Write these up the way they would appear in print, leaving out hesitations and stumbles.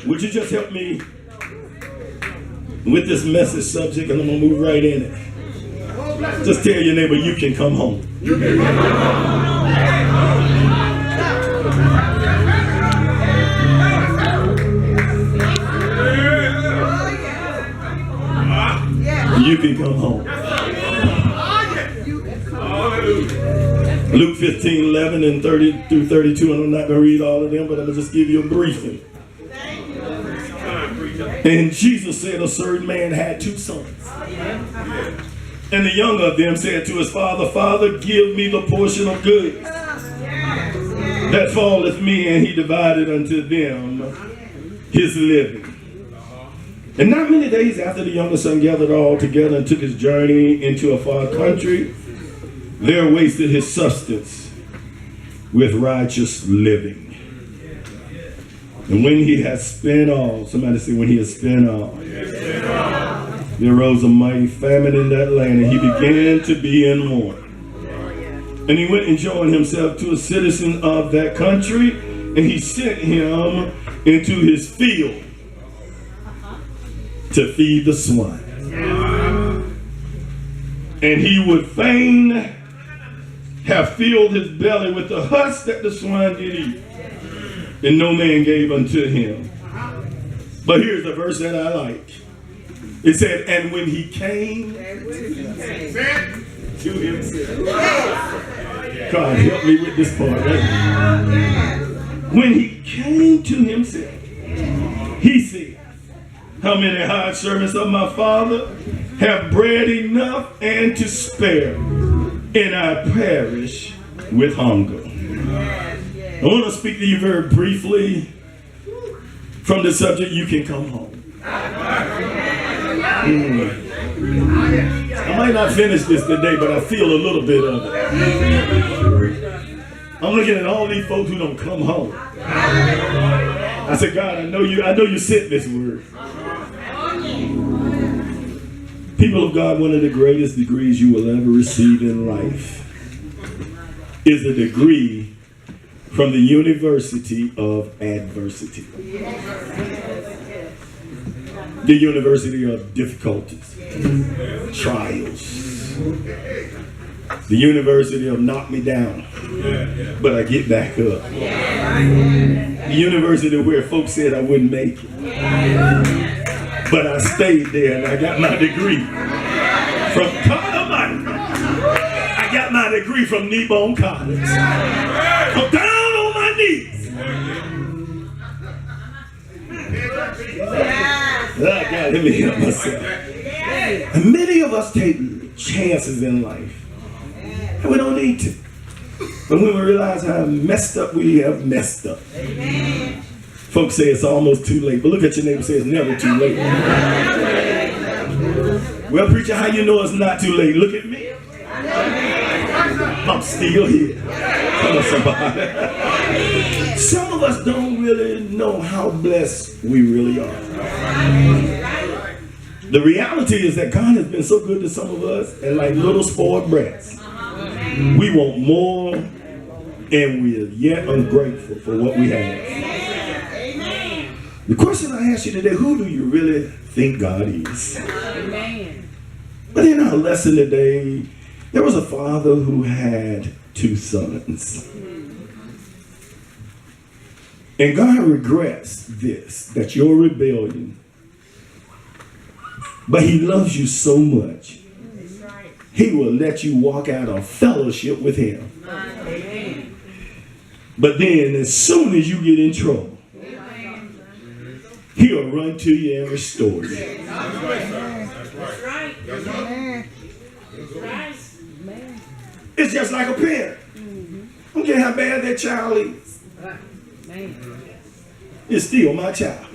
Would you just help me with this message subject, and I'm going to move right in it. Just tell your neighbor, you can come home. You can come home. You can come home. Luke 15:11 and 30 through 32, and I'm not going to read all of them, but I'm going to just give you a briefing. And Jesus said a certain man had 2 sons. And the younger of them said to his father, Father, give me the portion of goods that falleth me. And he divided unto them his living. And not many days after the younger son gathered all together and took his journey into a far country, there wasted his substance with righteous living. And when he had spent all, somebody say, when he had spent all, there arose a mighty famine in that land, and he began to be in mourning. And he went and joined himself to a citizen of that country, and he sent him into his field to feed the swine. And he would fain have filled his belly with the husk that the swine did eat, and no man gave unto him. But here's the verse that I like. It said, and when he came to himself. God help me with this part. Right? When he came to himself, he said, how many hired servants of my father have bread enough and to spare, and I perish with hunger. I want to speak to you very briefly from the subject, you can come home. I might not finish this today, but I feel a little bit of it. I'm looking at all these folks who don't come home. I said, God, I know you sent this word. People of God, one of the greatest degrees you will ever receive in life is a degree from the University of Adversity. The University of Difficulties, Trials. The University of knock me down, but I get back up. The University where folks said I wouldn't make it, but I stayed there and I got my degree from Cogic. I got my degree from Kneebone College. I'm down on my knees. God, let me help myself. And many of us take chances in life, and we don't need to. But when we realize how messed up we have messed up, folks say it's almost too late. But look at your neighbor and say it's never too late. Well, preacher, how you know it's not too late? Look at me. I'm still here. Come on, somebody. Some of us don't really know how blessed we really are. The reality is that God has been so good to some of us, and like little spoiled brats, we want more, and we're yet ungrateful for what we have. The question I ask you today, who do you really think God is? But in our lesson today, there was a father who had 2 sons. And God regrets this, that your rebellion. But he loves you so much, he will let you walk out of fellowship with him. But then as soon as you get in trouble, he'll run to you and restore you. It's just like a parent. I don't care how bad that child is. It's still my child.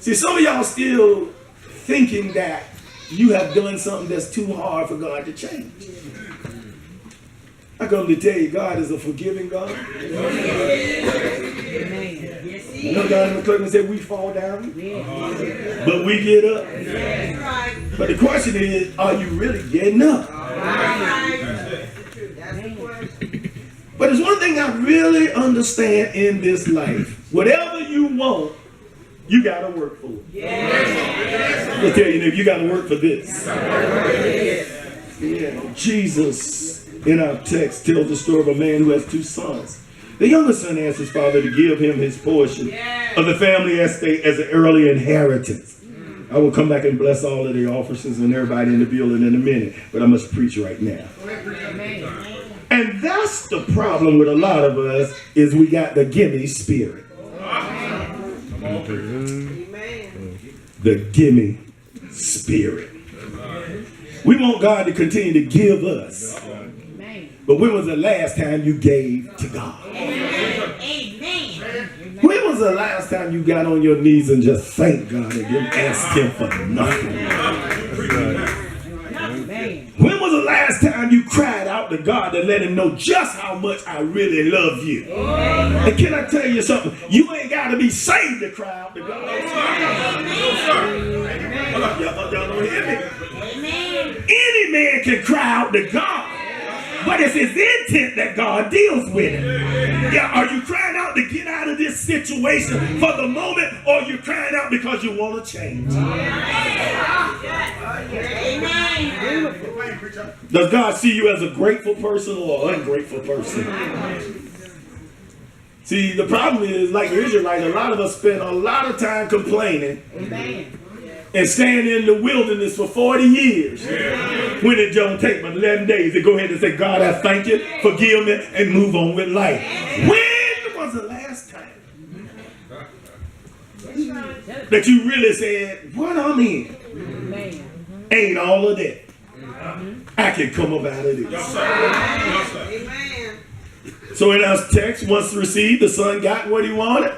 See, some of y'all still thinking that you have done something that's too hard for God to change. I come to tell you, God is a forgiving God. You know, God in the clerk said we fall down, but we get up. But the question is, are you really getting up? But there's one thing I really understand in this life. Whatever you want, you got to work for it. I'll tell you, you got to work for this. Yeah. Jesus, in our text, tells the story of a man who has 2 sons. The younger son asked his father to give him his portion of the family estate as an early inheritance. I will come back and bless all of the officers and everybody in the building in a minute, but I must preach right now. And that's the problem with a lot of us, is we got the gimme spirit. The gimme spirit. We want God to continue to give us. But when was the last time you gave to God? When was the last time you got on your knees and just thanked God and didn't ask him for nothing? When was the last time you cried out to God to let him know just how much I really love you? And can I tell you something? You ain't got to be saved to cry out to God. Y'all don't hear me? Any man can cry out to God. But it's his intent that God deals with it. Yeah, are you crying out to get out of this situation for the moment, or are you crying out because you want to change? Does God see you as a grateful person or an ungrateful person? See, the problem is, like the Israelites, a lot of us spend a lot of time complaining. And staying in the wilderness for 40 years. When it don't take but 11 days to go ahead and say, God, I thank you, forgive me, and move on with life. When was the last time that you really said, what I'm in ain't all of that? I can come up out of this. So in our text, once received, the son got what he wanted.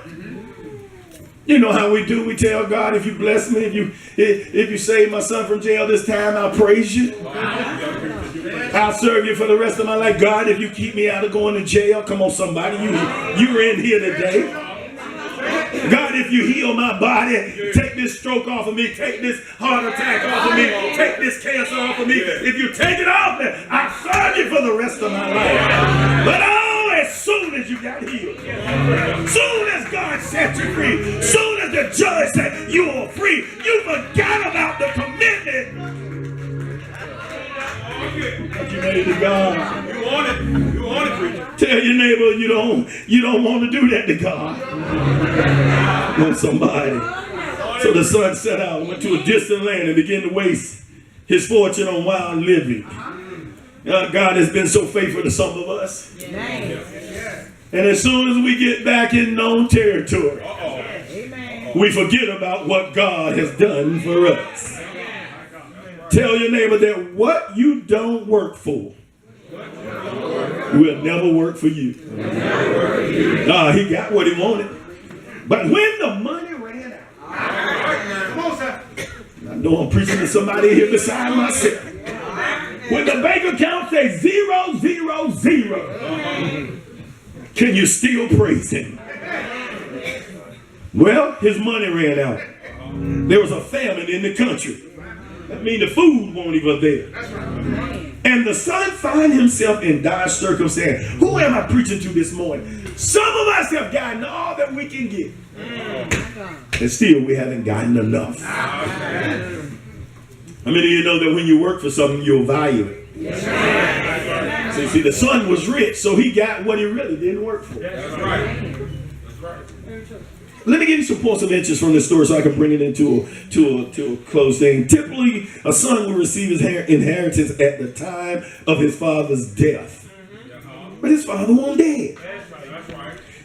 You know how we do. We tell God, if you bless me, if you save my son from jail this time, I'll praise you. I'll serve you for the rest of my life. God, if you keep me out of going to jail, come on, somebody, you're in here today. God, if you heal my body, take this stroke off of me, take this heart attack off of me, take this cancer off of me. If you take it off me, I'll serve you for the rest of my life. But as soon as you got healed, soon as God set you free, soon as the judge said you are free, you forgot about the commitment that you made to God. You want it. You want it, preacher. Tell your neighbor you don't want to do that to God. Want somebody. So the son set out and went to a distant land and began to waste his fortune on wild living. God has been so faithful to some of us. And as soon as we get back in known territory, we forget about what God has done for us. Tell your neighbor that what you don't work for will never work for you. He got what he wanted. But when the money ran out, I know I'm preaching to somebody here beside myself. When the bank account says 0, 0, 0, can you still praise him? Well, his money ran out. There was a famine in the country. That means the food won't even there. And the son found himself in dire circumstance. Who am I preaching to this morning? Some of us have gotten all that we can get. And still we haven't gotten enough. How many of you know that when you work for something, you'll value it? See, the son was rich, so he got what he really didn't work for. That's right. Let me give you some points of interest from this story so I can bring it into a close thing. Typically, a son will receive his inheritance at the time of his father's death. But his father wasn't dead.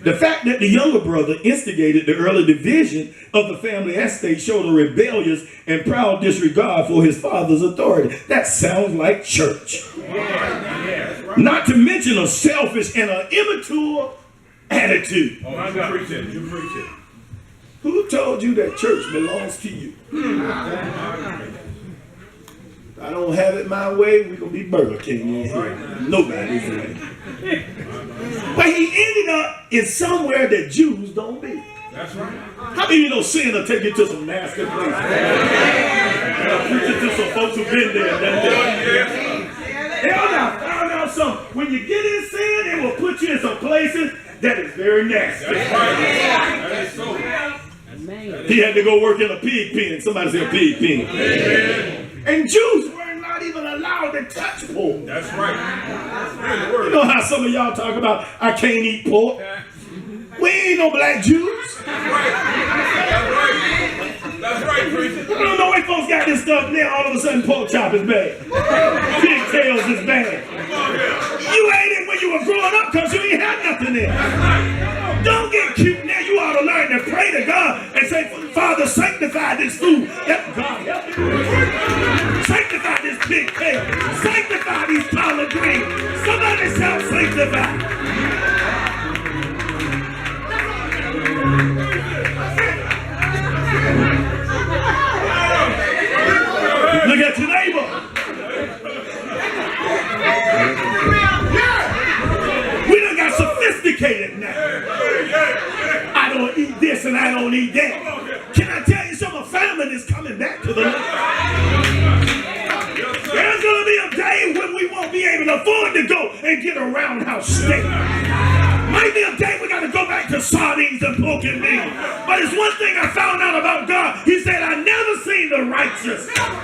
The fact that the younger brother instigated the early division of the family estate showed a rebellious and proud disregard for his father's authority. That sounds like church. Not to mention a selfish and an immature attitude. Oh, you preach it. You preach it. Who told you that church belongs to you? I don't have it my way, we're going to be Burger King in here. Nobody's way. But he ended up in somewhere that Jews don't be. That's right. How many of you know sin will take you to some nasty places? I'm preaching to some folks who've been there and done that. I found out something. When you get in sin, it will put you in some places that is very nasty. That's right. That is so. He had to go work in a pig pen. Somebody say a pig pen. And Jews were not even allowed to touch pork. That's right. You know how some of y'all talk about, I can't eat pork? We ain't no black Jews. That's right, preacher. You don't know when folks got this stuff now, all of a sudden pork chop is bad. Pigtails is bad. You ate it when you were growing up because you ain't had nothing there. Don't get cute now. You ought to learn to pray to God and say, Father, sanctify this food. Help God, help me. Sanctify this pigtail. Sanctify these collard greens. Somebody shout sanctify. Look at your neighbor. We done got sophisticated now. I don't eat this and I don't eat that. Can I tell you something? A famine is coming back to the Lord. There's going to be a day when we won't be able to afford to go and get a roundhouse steak. Might be a day we got to go back to sardines and pork and beans. But it's one thing I found out about God. He said, I never seen the righteous. Oh,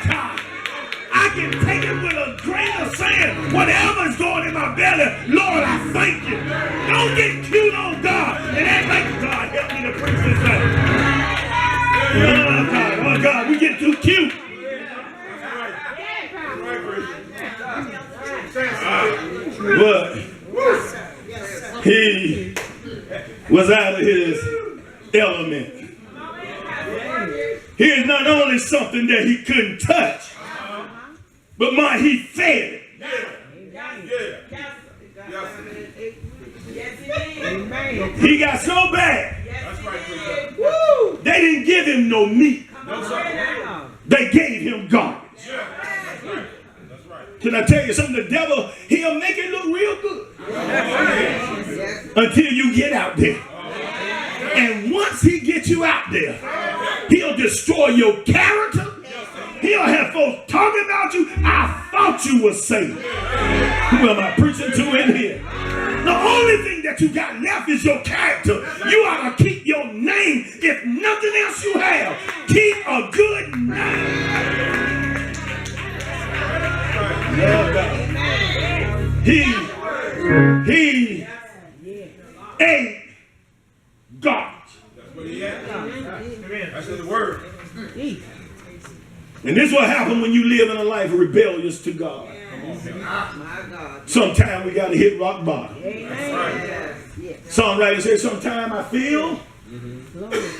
God. I can take it with a grain of sand. Whatever's going in my belly, Lord, I thank you. Don't get cute on God and act like, God, help me to preach this thing. Oh, God, we get too cute. But he was out of his element. Here's not only something that he couldn't touch, but he fed it. He got so bad, they didn't give him no meat. They gave him garbage. Can I tell you something? The devil, he'll make it look real good until you get out there. And once he gets you out there, he'll destroy your character. He'll have folks talking about you. I thought you were saved. Who am I preaching to in here? The only thing that you got left is your character. You ought to keep your name. If nothing else you have, keep a good name. He ate garbage. That's what he had. That's the word. And this is what happens when you live in a life rebellious to God. Sometimes we got to hit rock bottom. Songwriter said, sometimes I feel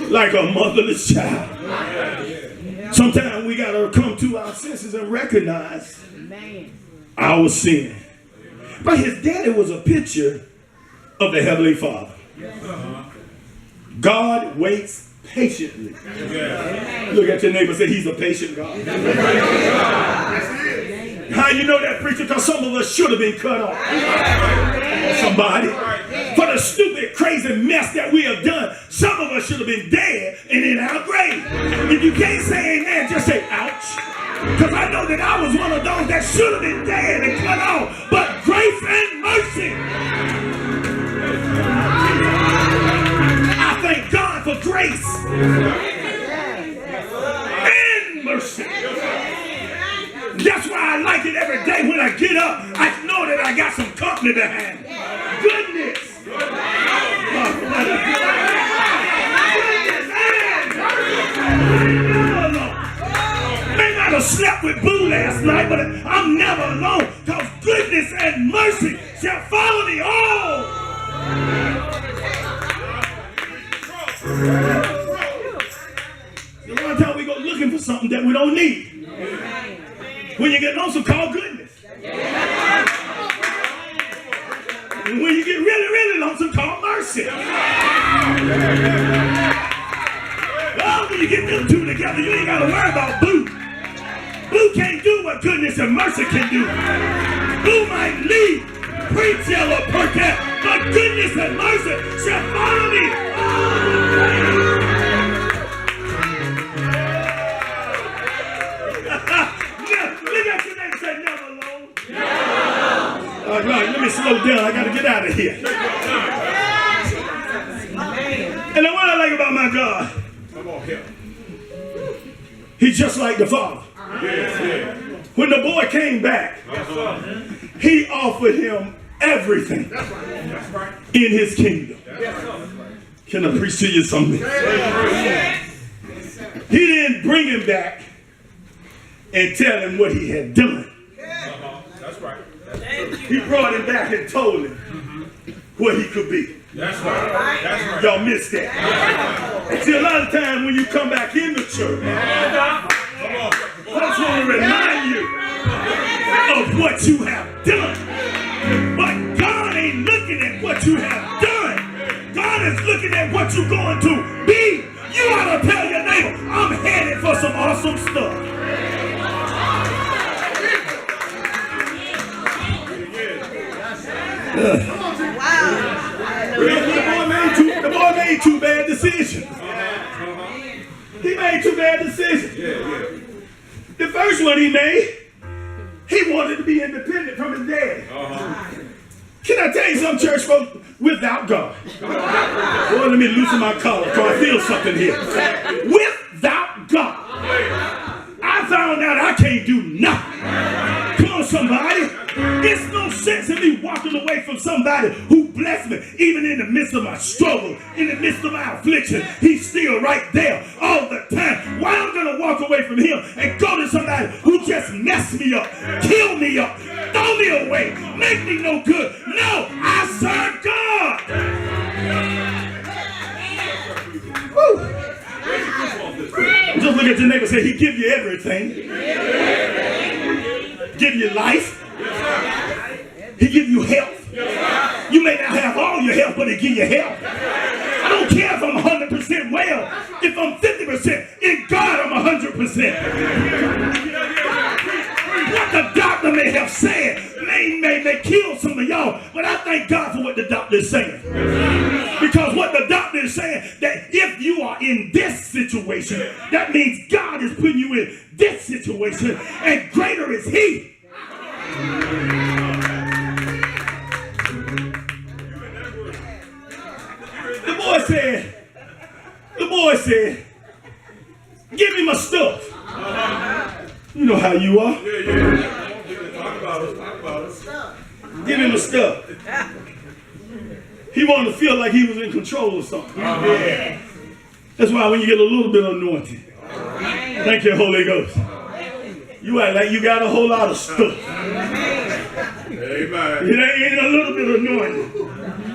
like a motherless child. Sometimes we got to come to our senses and recognize our sin. But his daddy was a picture of the Heavenly Father. God waits patiently. Look at your neighbor and say, he's a patient God. How you know that, preacher? Because some of us should have been cut off. Somebody. For the stupid, crazy mess that we have done, some of us should have been dead and in our grave. If you can't say amen, just say ouch. Because I know that I was one of those that should have been dead and cut off. But grace and mercy. I thank God for grace and mercy. That's why I like it every day when I get up. I know that I got some company behind me. Goodness. May not have slept with Boo last night, but I'm never alone, because goodness and mercy shall follow me all. So one time we go looking for something that we don't need. When you get lonesome, call goodness. And when you get really, really lonesome, call mercy. Oh, when you get them two together, you ain't got to worry about Boo. Boo can't do what goodness and mercy can do. Boo might leave, preach or Purkett, but goodness and mercy shall follow me. Look at your name and say, never alone. All right, let me slow down. I got to get out of here. And I want God. Come on, help. He's just like the Father. Yes. When the boy came back, he offered him everything in his kingdom. Can I preach to you something? He didn't bring him back and tell him what he had done. That's right. He brought him back and told him what he could be. That's right. That's right. Y'all missed that. See, a lot of times when you come back in the church, folks want to remind you of what you have done. But God ain't looking at what you have done. God is looking at what you're going to be. You ought to tell your neighbor, I'm headed for some awesome stuff. The boy made two bad decisions. He made two bad decisions. The first one he made, he wanted to be independent from his daddy. Can I tell you something, church folks? Without God. Boy, let me loosen my collar so I feel something here. Without God, I found out I can't do nothing. Come on, somebody. There's no sense in me walking away from somebody who blessed me, even in the midst of my struggle, in the midst of my affliction. He's still right there all the time. Why am I going to walk away from him and go to somebody who just messed me up, kill me up, throw me away, make me no good? No, I serve God. Woo. Just look at your neighbor and say, he give you everything. Give you life. He give you health. You may not have all your health, but he give you health. I don't care if I'm 100% well. If I'm 50%, in God I'm 100%. What the doctor may have said may kill some of y'all, but I thank God for what the doctor is saying. Because what the doctor is saying, that if you are in this situation, that means God is putting you in this situation, and greater is he. The boy said, give me my stuff. You know how you are. Talk about it. Give him my stuff. He wanted to feel like he was in control of something. That's why when you get a little bit of anointing, thank you, Holy Ghost, you act like you got a whole lot of stuff. Amen. It ain't a little bit of anointing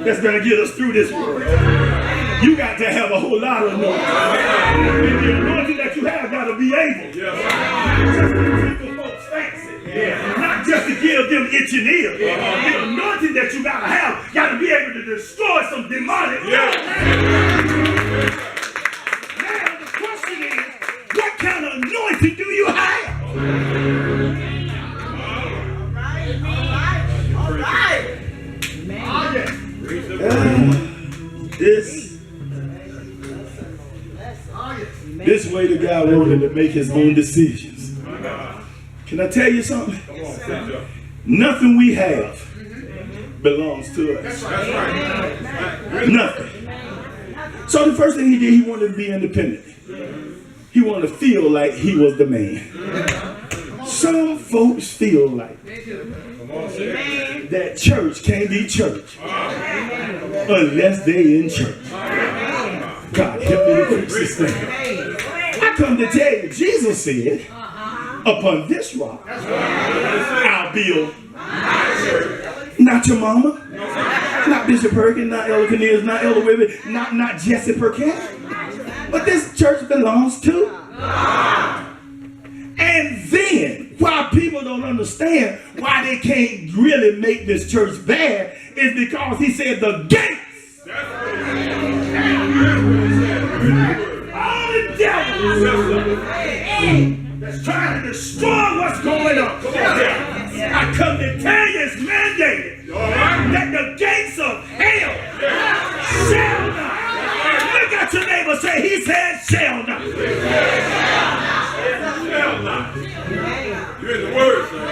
that's going to get us through this world. You got to have a whole lot of anointing. And the anointing that you have got to be able just to people folks fancy. Not just to give them itching ears. The anointing that you got to have got to be able to destroy some demonic. Now the question is, what kind of anointing do you have? This way the guy wanted to make his own decisions. Can I tell you something? Nothing we have belongs to us. Nothing. So the first thing he did, he wanted to be independent. He wanted to feel like he was the man. Some folks feel like that church can't be church unless they in church. God help me to preach this thing. I come to tell you, Jesus said, upon this rock, I'll build. Not your mama, not Bishop Purkett, not Elder Cornelius, not Elder Weber, not Jesse Purkett. But this church belongs to. And then, why people don't understand why they can't really make this church bad is because he said the gates. All the devils that's trying to destroy what's going on. I come to tell you it's mandated that the gates of hell shall not. Look at your neighbor, say, he said shall not. Shall not. You're in the word, sir.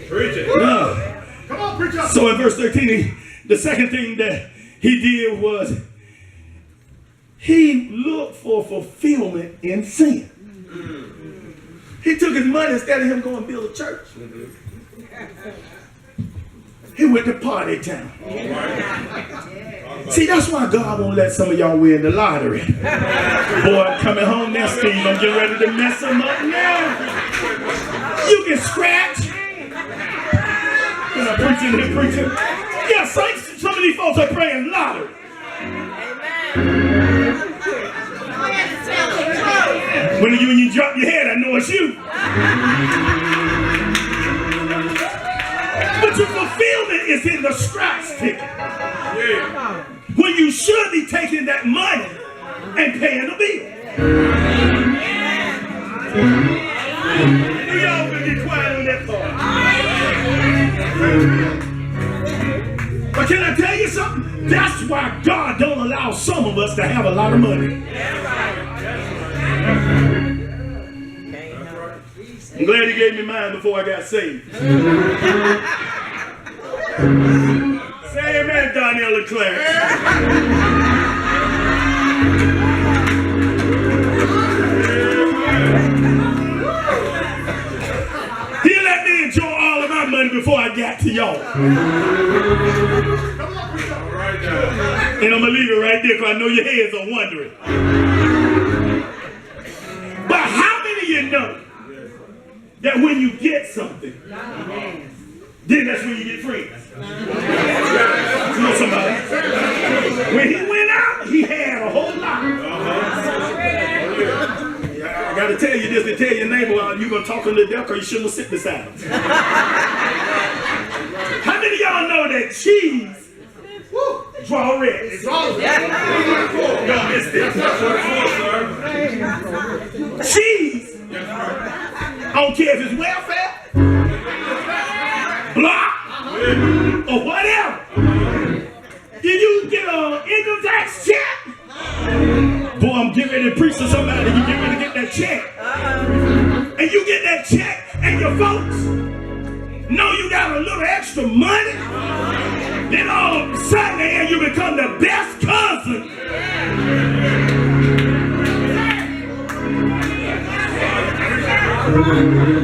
Preach it. Come on, preach up. So in verse 13, the second thing that he did was he looked for fulfillment in sin. He took his money instead of him going to build a church. He went to party town. See, that's why God won't let some of y'all win the lottery. Boy, I'm coming home now, Steve. I'm getting ready to mess them up now. You can scratch. And I'm preaching and preaching. Yeah, saints, some of these folks are praying lottery. When you drop your head, I know it's you. But your fulfillment is in the scratch ticket. When you should be taking that money and paying the bill. You y'all gonna get quiet on that part. But can I tell you something? That's why God don't allow some of us to have a lot of money. I'm glad he gave me mine before I got saved. Say amen, Daniel LeClaire. He let me enjoy all of my money before I got to y'all. And I'm going to leave it right there because I know your heads are wondering. But how many of you know that when you get something, then that's when you get friends? Come on, somebody. When he went out, he had a whole lot. I got to tell you this, to tell your neighbor, you're going to talk to the devil because you shouldn't have sit beside him. How many of y'all know that cheese draw red? Don't miss this. Cheese, I don't care if it's welfare, block, or whatever. Did you get an income tax check? Boy, I'm getting ready to preach to somebody. You get ready to get that check. And you get that check, and your folks know you got a little extra money. Then all of a sudden, you become the best cousin.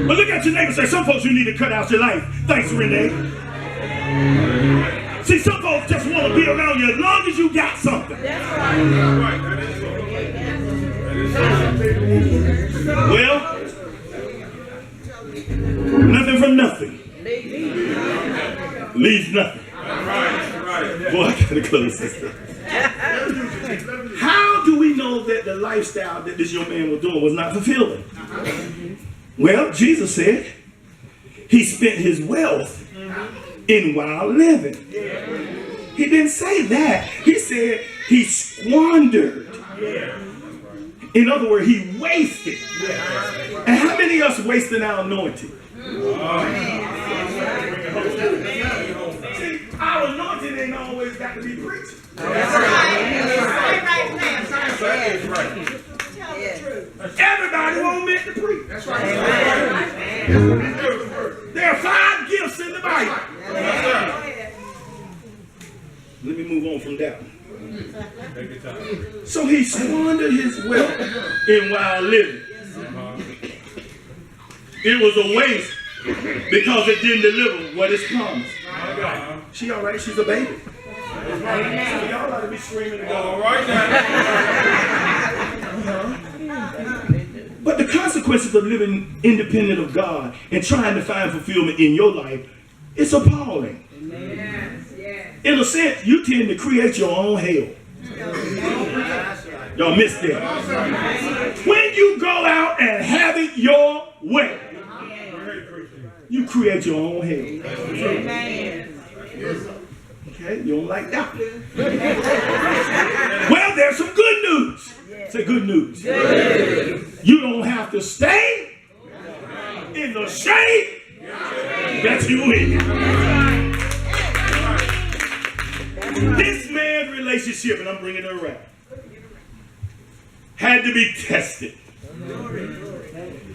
But look at your neighbor and say, some folks you need to cut out your life. Thanks, Renee. See, some folks just want to be around you as long as you got something. Well, nothing from nothing leaves nothing. Boy, I gotta close this. How do we know that the lifestyle that this young man was doing was not fulfilling? Well, Jesus said he spent his wealth in wild living. He didn't say that. He said he squandered. In other words, he wasted. And how many of us wasting our anointing? See, our anointing ain't always got to be preaching. Everybody won't meant to preach. That's right. There are 5 gifts in the Bible. Let me move on from that one. So he squandered his wealth in wild living. It was a waste because it didn't deliver what it's promised. She all right? She's a baby. So y'all ought to be screaming and going, all right now. But the consequences of living independent of God and trying to find fulfillment in your life, it's appalling. In a sense, you tend to create your own hell. Y'all missed that. When you go out and have it your way, you create your own hell. Okay, you don't like that. Well, there's some good news. Say good news. You don't have to stay in the shade that you in. This man's relationship, and I'm bringing her around, had to be tested.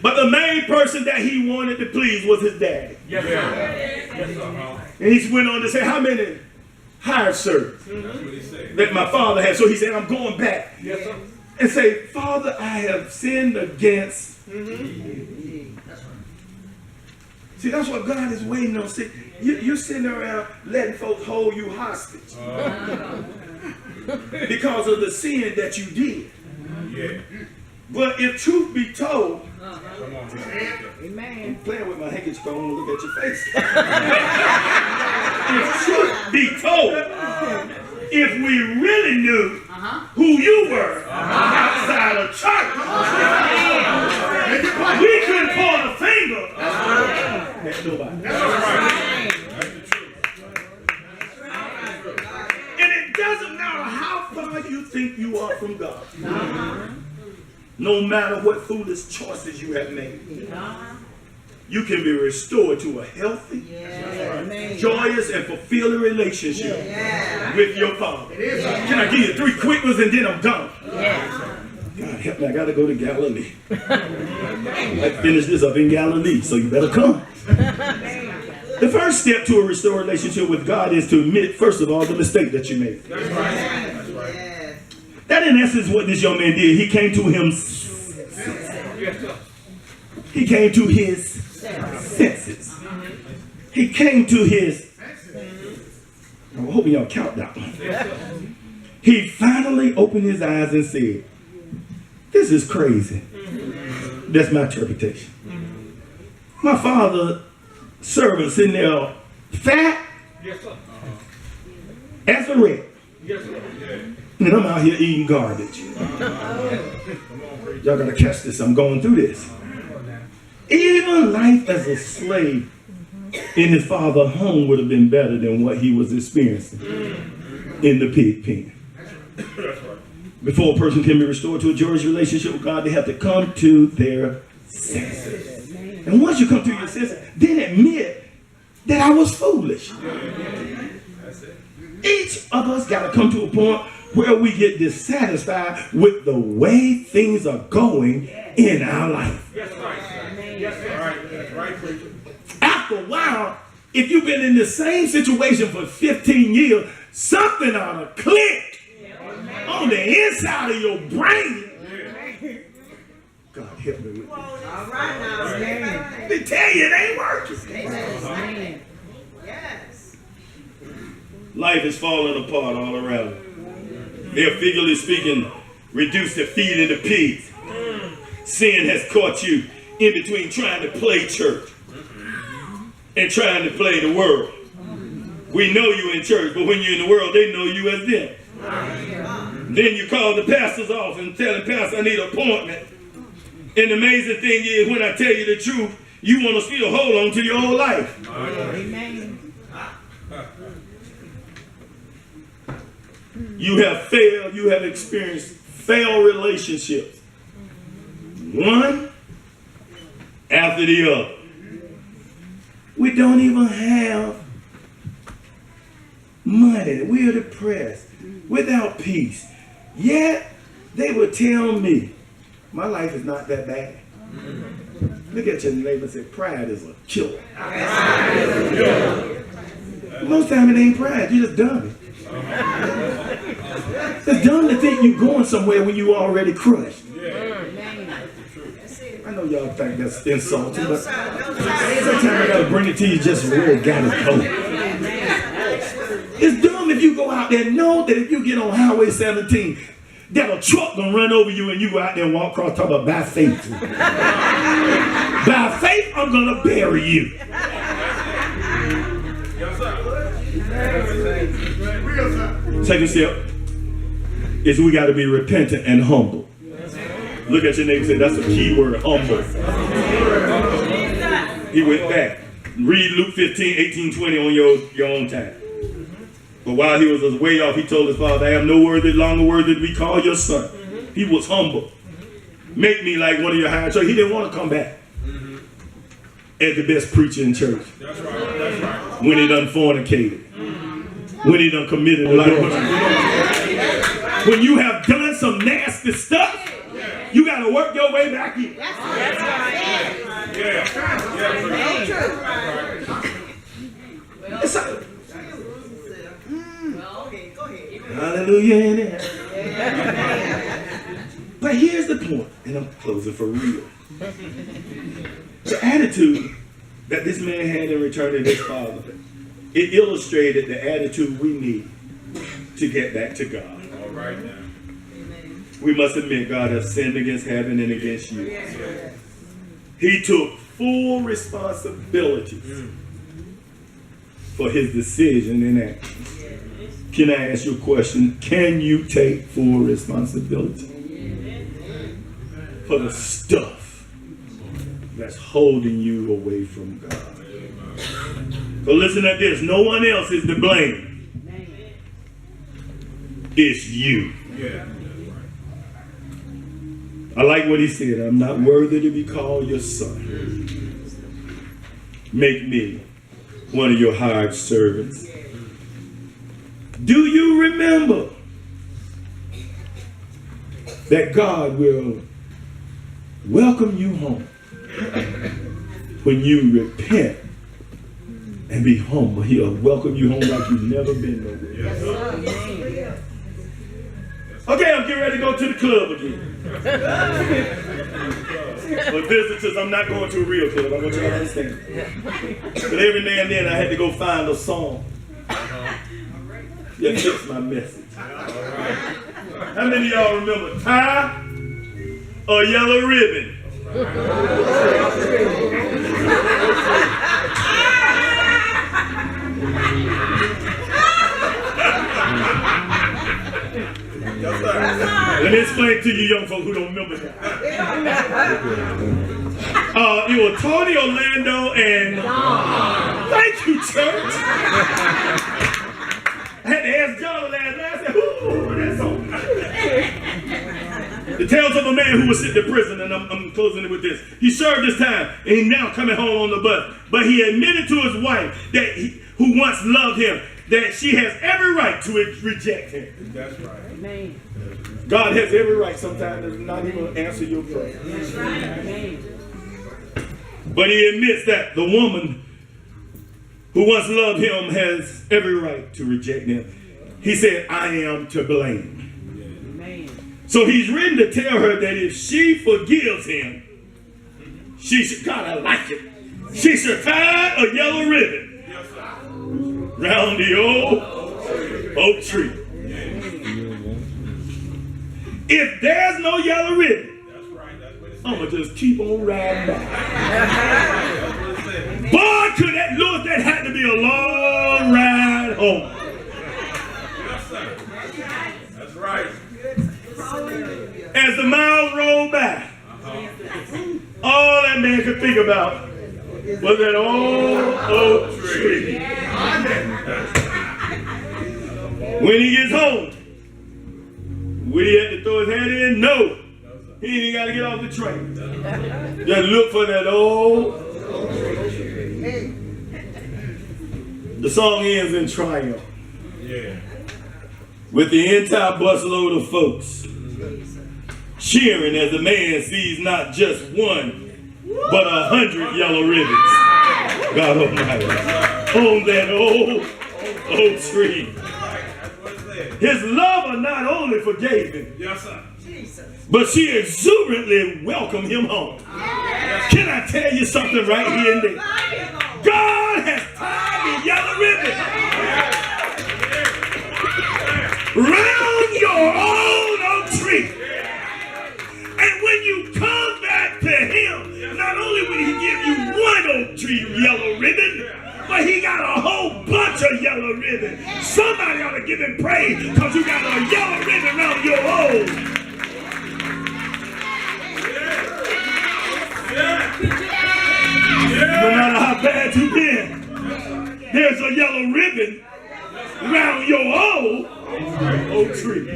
But the main person that he wanted to please was his daddy. And he went on to say, how hired servants that my father had. So he said, I'm going back. Yes, sir. And say, Father, I have sinned against. See, that's what God is waiting on. See, you're sitting around letting folks hold you hostage because of the sin that you did. Yeah. But if truth be told, Amen. I'm playing with my handkerchief, I want to look at your face. If truth be told, if we really knew who you were outside of church, we couldn't point a finger at nobody. And it doesn't matter how far you think you are from God. No matter what foolish choices you have made, you can be restored to a healthy, joyous, and fulfilling relationship with your Father. Can I give you 3 quick ones and then I'm done? God help me, I got to go to Galilee. I finish this up in Galilee, so you better come. The first step to a restored relationship with God is to admit, first of all, the mistake that you made. That's right. That's right. That in essence what this young man did. He came to himself. He came to his senses. He came to his. I'm hoping y'all count that one. He finally opened his eyes and said, this is crazy. That's my interpretation. My father, servant sitting there fat as a rat. And I'm out here eating garbage. Y'all gotta catch this. I'm going through this. Even life as a slave in his father's home would have been better than what he was experiencing in the pig pen. Before a person can be restored to a joyous relationship with God, they have to come to their senses. And once you come to your senses, then admit that I was foolish. Each of us got to come to a point where we get dissatisfied with the way things are going in our life. After a while, if you've been in the same situation for 15 years, something ought to click on the inside of your brain. God help me with this. All right now. They tell you it ain't working. Yes. Life is falling apart all around. They're figuratively speaking reduced to feeding the pigs. Sin has caught you in between trying to play church and trying to play the world. We know you in church, but when you're in the world, they know you as them. Then you call the pastor's office and tell the pastor, I need an appointment. And the amazing thing is, when I tell you the truth, you want to still hold on to your old life. Amen. You have failed, you have experienced failed relationships. One after the other. We don't even have money. We're depressed, without peace. Yet, they would tell me, my life is not that bad. Look at your neighbor and say, pride is a killer. Most time it ain't pride, you just dumb. It's dumb to think you're going somewhere when you already crushed. I know y'all think that's insulting, but sometimes I gotta bring it to you just real got it cold. It's dumb if you go out there and know that if you get on Highway 17, that a truck gonna run over you and you go out there and walk across talking about by faith. By faith, I'm gonna bury you. Second step is we got to be repentant and humble. Look at your neighbor and say, that's a key word, humble. He went back. Read Luke 15, 18, 20 on your own time. But while he was way off, he told his father, I am no longer worthy to be called your son. He was humble. Make me like one of your high church. He didn't want to come back as the best preacher in church. That's right. That's right. When he done fornicated. When he done committed adultery. When you have done some nasty stuff, you got to work your way back in. That's right. Yeah. It's a, Hallelujah in it. But here's the point, and I'm closing for real. The attitude that this man had in returning his father, it illustrated the attitude we need to get back to God. All right now. We must admit God has sinned against heaven and against you. He took full responsibility for his decision and actions. Can I ask you a question? Can you take full responsibility for the stuff that's holding you away from God? So listen at this. No one else is to blame. It's you. Yeah. I like what he said. I'm not worthy to be called your son. Make me one of your hired servants. Do you remember that God will welcome you home when you repent and be humble? He'll welcome you home like you've never been nowhere. Yes, sir. Okay, I'm getting ready to go to the club again. For visitors, I'm not going to a real club. I want you to understand. But every now and then I had to go find a song that fits my message. How many of y'all remember tie or yellow ribbon? Let me explain to you young folk who don't remember that. It was Tony Orlando and thank you, church. I had to ask John last night. I said, who that song? The tales of a man who was sitting in prison, and I'm closing it with this. He served his time, and he's now coming home on the bus. But he admitted to his wife that who once loved him, that she has every right to reject him. That's right. Amen. God has every right sometimes to not even answer your prayer. But he admits that the woman who once loved him has every right to reject him. He said, I am to blame. Amen. So he's written to tell her that if she forgives him, she should, God, I like it. She should tie a yellow ribbon round the old oak tree. If there's no yellow ribbon, I'm going to just keep on riding by. Boy, could that, Lord, that had to be a long ride home. That's right. As the miles rolled by, all that man could think about was that old oak tree. When he gets home, will he have to throw his head in? No. He ain't got to get off the train. Just look for that old tree. The song ends in triumph. Yeah. With the entire busload of folks cheering as the man sees not just one, but 100 yellow ribbons. God Almighty. On that old oak tree. His lover not only forgave him, Yes, sir. but she exuberantly welcomed him home. Can I tell you something right here and there? God has tied the yellow ribbon round your own oak tree. And when you come back to him, not only will he give you one oak tree yellow ribbon, but he got a whole bunch of yellow ribbon. Somebody ought to give him praise because you got a yellow ribbon around your own. No matter how bad you've been, there's a yellow ribbon around your old oak tree.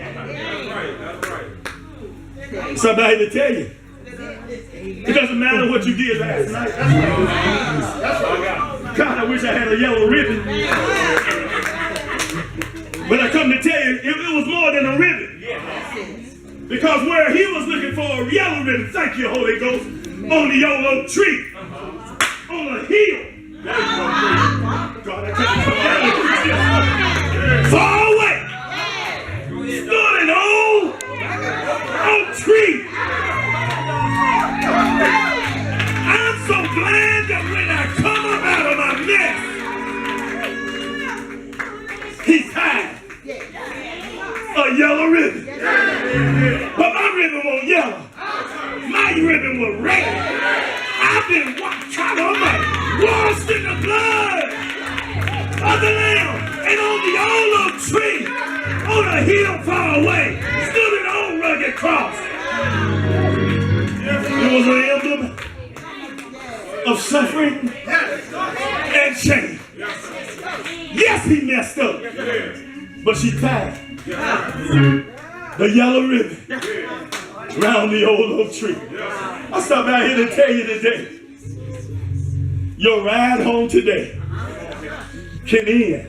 Somebody to tell you. It doesn't matter what you did last night. That's what I got. God, I wish I had a yellow ribbon. But I come to tell you, it was more than a ribbon. Because where he was looking for a yellow ribbon, thank you, Holy Ghost, on the old oak tree, on a hill. God, I can't come down. Far away. He tied a yellow ribbon. But my ribbon was yellow. My ribbon was red. I've been washed in the blood of the Lamb. And on the old oak tree, on a hill far away, stood an old rugged cross. It was an emblem of suffering and shame. Yes, he messed up, but she tied the yellow ribbon around the old oak tree. I stopped out here to tell you today, your ride home today can end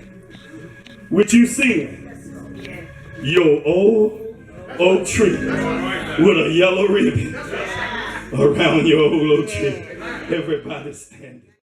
with you seeing your old oak tree with a yellow ribbon around your old oak tree. Everybody standing.